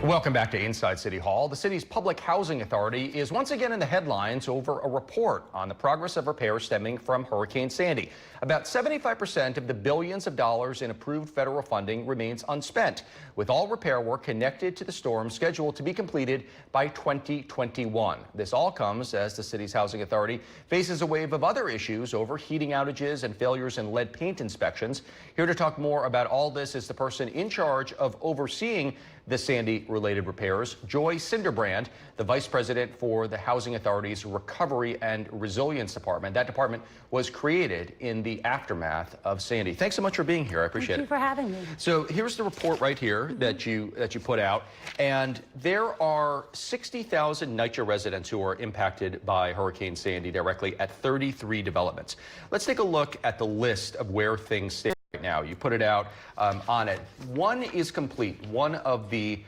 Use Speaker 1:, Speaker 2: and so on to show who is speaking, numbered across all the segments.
Speaker 1: Welcome back to Inside City Hall. The city's Public Housing Authority is once again in the headlines over a report on the progress of repairs stemming from Hurricane Sandy. About 75% of the billions of dollars in approved federal funding remains unspent, with all repair work connected to the storm scheduled to be completed by 2021. This all comes as the city's housing authority faces a wave of other issues over heating outages and failures in lead paint inspections. Here to talk more about all this is the person in charge of overseeing the Sandy-related repairs, Joy Cinderbrand, the Vice President for the Housing Authority's Recovery and Resilience Department. That department was created in the aftermath of Sandy. Thanks so much for being here. I appreciate it.
Speaker 2: Thank you for having me.
Speaker 1: So here's the report right here that you put out, and there are 60,000 NYCHA residents who are impacted by Hurricane Sandy directly at 33 developments. Let's take a look at the list of where things stand right now. You put it out on it. One is complete. One of the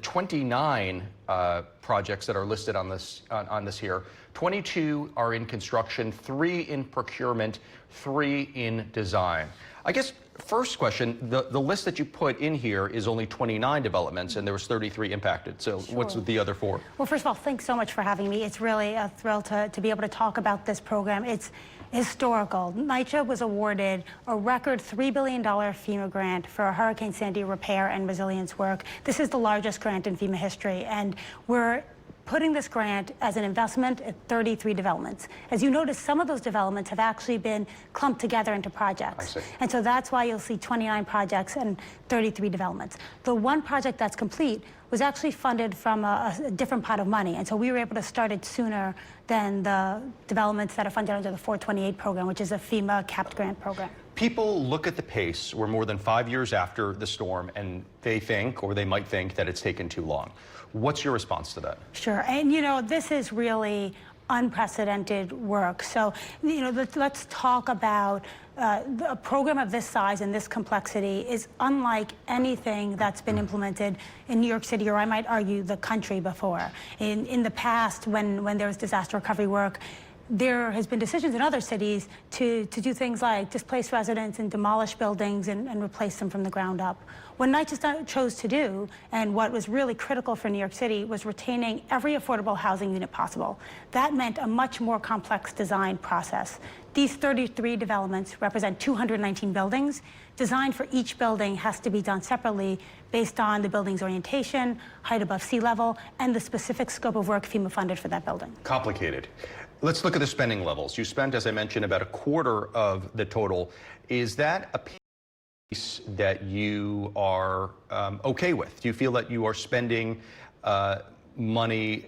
Speaker 1: 29 projects that are listed on this here, 22 are in construction, 3 in procurement, 3 in design. I guess first question, the list that you put in here is only 29 developments and there was 33 impacted. So
Speaker 2: Sure.
Speaker 1: What's with the other 4? Well,
Speaker 2: first of all, thanks so much for having me. It's really a thrill to be able to talk about this program. It's historical. NYCHA was awarded a record $3 billion FEMA grant for Hurricane Sandy repair and resilience work. This is the largest grant in FEMA history, and we're putting this grant as an investment at 33 developments. As you notice, some of those developments have actually been clumped together into projects.
Speaker 1: I see.
Speaker 2: And so that's why you'll see 29 projects and 33 developments. The one project that's complete was actually funded from a different pot of money. And so we were able to start it sooner than the developments that are funded under the 428 program, which is a FEMA capped grant program.
Speaker 1: People look at the pace. We're more than 5 years after the storm, and they think, or they might think, that it's taken too long. What's your response to that?
Speaker 2: Sure. And, you know, this is really unprecedented work. So, you know, let's talk about a program of this size and this complexity is unlike anything that's been implemented in New York City, or I might argue the country before. In the past, when there was disaster recovery work, there has been decisions in other cities to do things like displace residents and demolish buildings and replace them from the ground up. What NYCHA chose to do, and what was really critical for New York City, was retaining every affordable housing unit possible. That meant a much more complex design process. These 33 developments represent 219 buildings. Design for each building has to be done separately based on the building's orientation, height above sea level, and the specific scope of work FEMA funded for that building.
Speaker 1: Complicated. Let's look at the spending levels. You spent, as I mentioned, about a quarter of the total. Is that a piece that you are okay with? Do you feel that you are spending money,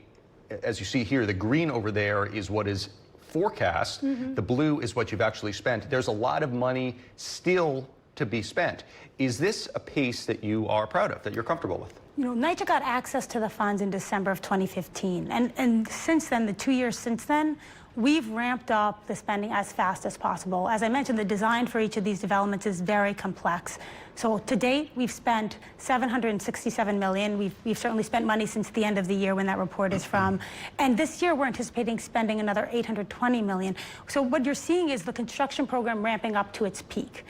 Speaker 1: as you see here, the green over there is what is forecast, the blue is what you've actually spent. There's a lot of money still to be spent. Is this a pace that you are proud of, that you're comfortable with?
Speaker 2: You know, NYCHA got access to the funds in December of 2015. And since then, the 2 years since then, we've ramped up the spending as fast as possible. As I mentioned, the design for each of these developments is very complex. So to date, we've spent $767 million. We've certainly spent money since the end of the year when that report is from. And this year, we're anticipating spending another $820 million. So what you're seeing is the construction program ramping up to its peak.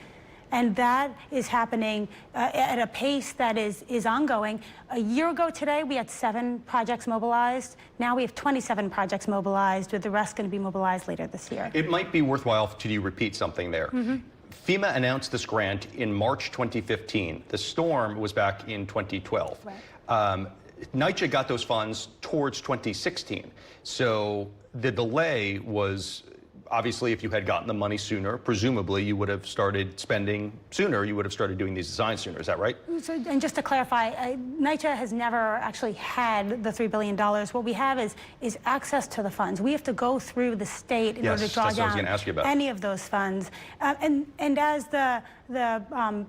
Speaker 2: And that is happening at a pace that is ongoing. A year ago today, we had 7 projects mobilized. Now we have 27 projects mobilized, with the rest going to be mobilized later this year.
Speaker 1: It might be worthwhile to you repeat something there. FEMA announced this grant in March 2015. The storm was back in 2012.
Speaker 2: Right.
Speaker 1: NYCHA got those funds towards 2016. So the delay was, obviously, if you had gotten the money sooner, presumably you would have started spending sooner. You would have started doing these designs sooner. Is that right?
Speaker 2: So, and just to clarify, NYCHA has never actually had the $3 billion. What we have is access to the funds. We have to go through the state in order to draw down any of those funds. And as the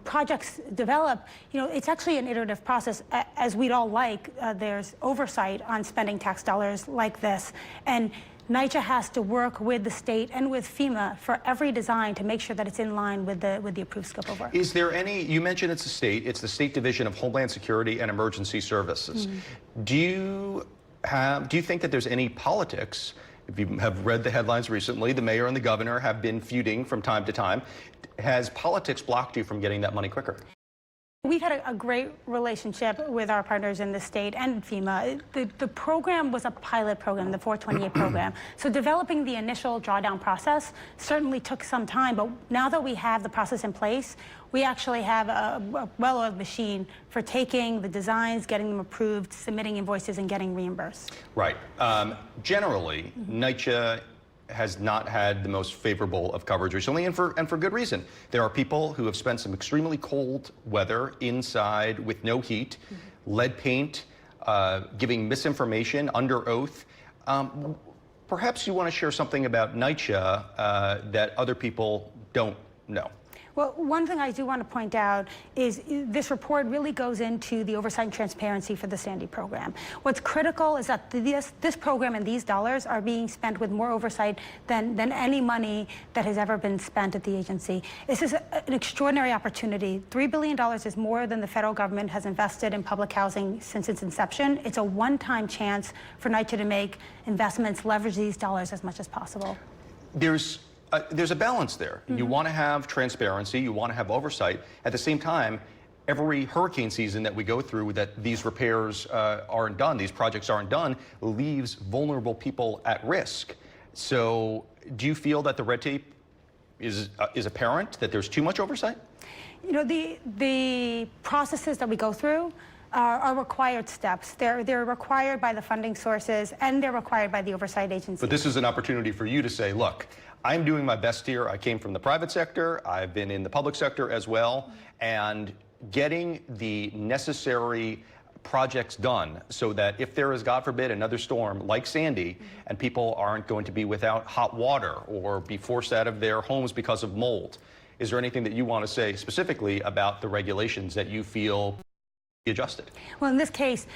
Speaker 2: projects develop, you know, it's actually an iterative process. As we'd all like, there's oversight on spending tax dollars like this. And NYCHA has to work with the state and with FEMA for every design to make sure that it's in line with the approved scope of work.
Speaker 1: Is there any, you mentioned it's the State Division of Homeland Security and Emergency Services. Do you think that there's any politics? If you have read the headlines recently, the mayor and the governor have been feuding from time to time. Has politics blocked you from getting that money quicker?
Speaker 2: We've had a great relationship with our partners in the state and FEMA. The program was a pilot program, the 428 program. So developing the initial drawdown process certainly took some time, but now that we have the process in place, we actually have a well-oiled machine for taking the designs, getting them approved, submitting invoices, and getting reimbursed.
Speaker 1: Right. Generally, NYCHA has not had the most favorable of coverage recently, and for good reason. There are people who have spent some extremely cold weather inside with no heat, lead paint, giving misinformation under oath. Perhaps you want to share something about NYCHA that other people don't know.
Speaker 2: Well, one thing I do want to point out is this report really goes into the oversight and transparency for the Sandy program. What's critical is that this program and these dollars are being spent with more oversight than any money that has ever been spent at the agency. This is an extraordinary opportunity. $3 billion is more than the federal government has invested in public housing since its inception. It's a one-time chance for NYCHA to make investments, leverage these dollars as much as possible.
Speaker 1: There's a balance there. You want to have transparency, you want to have oversight. At the same time, every hurricane season that we go through that these repairs aren't done, these projects aren't done, leaves vulnerable people at risk. So do you feel that the red tape is apparent, that there's too much oversight?
Speaker 2: You know, the processes that we go through are required steps. They're required by the funding sources, and they're required by the oversight agency.
Speaker 1: But this is an opportunity for you to say, look, I'm doing my best here. I came from the private sector. I've been in the public sector as well. And getting the necessary projects done so that if there is, God forbid, another storm like Sandy, and people aren't going to be without hot water or be forced out of their homes because of mold, is there anything that you want to say specifically about the regulations that you feel adjusted?
Speaker 2: Well, in this case,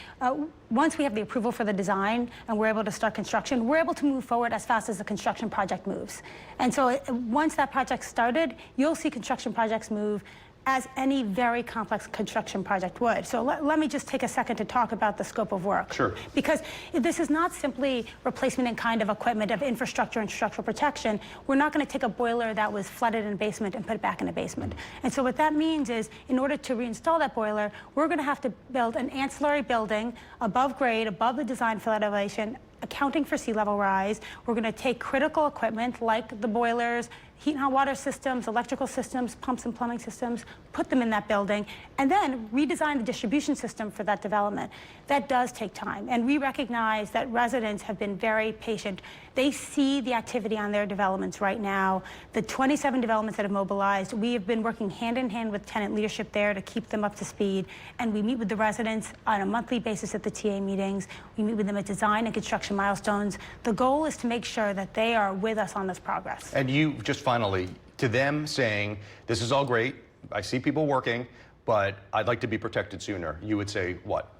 Speaker 2: once we have the approval for the design and we're able to start construction, we're able to move forward as fast as the construction project moves. And so once that project started, you'll see construction projects move as any very complex construction project would. So let me just take a second to talk about the scope of work.
Speaker 1: Sure.
Speaker 2: Because this is not simply replacement in kind of equipment of infrastructure and structural protection. We're not going to take a boiler that was flooded in a basement and put it back in a basement. And so what that means is, in order to reinstall that boiler, we're going to have to build an ancillary building above grade, above the design flood elevation, accounting for sea level rise. We're going to take critical equipment like the boilers, heat and hot water systems, electrical systems, pumps and plumbing systems, put them in that building, and then redesign the distribution system for that development. That does take time, and we recognize that residents have been very patient. They see the activity on their developments right now. The 27 developments that have mobilized, we have been working hand in hand with tenant leadership there to keep them up to speed, and we meet with the residents on a monthly basis at the TA meetings. We meet with them at design and construction milestones. The goal is to make sure that they are with us on this progress.
Speaker 1: And you, just finally, to them saying, this is all great, I see people working, but I'd like to be protected sooner, you would say what?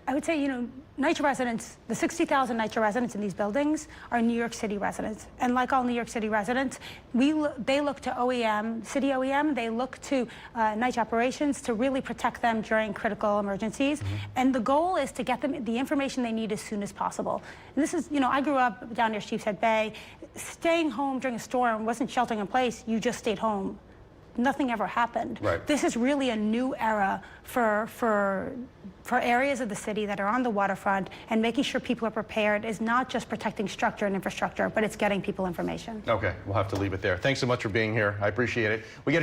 Speaker 2: I would say, you know, NYCHA residents, the 60,000 NYCHA residents in these buildings are New York City residents. And like all New York City residents, they look to OEM, city OEM, they look to NYCHA operations to really protect them during critical emergencies. And the goal is to get them the information they need as soon as possible. And this is, you know, I grew up down near Sheepshead Bay. Staying home during a storm wasn't sheltering in place, you just stayed home. Nothing ever happened.
Speaker 1: Right.
Speaker 2: This is really a new era for areas of the city that are on the waterfront, and making sure people are prepared is not just protecting structure and infrastructure, but it's getting people information.
Speaker 1: Okay, we'll have to leave it there. Thanks so much for being here. I appreciate it. We get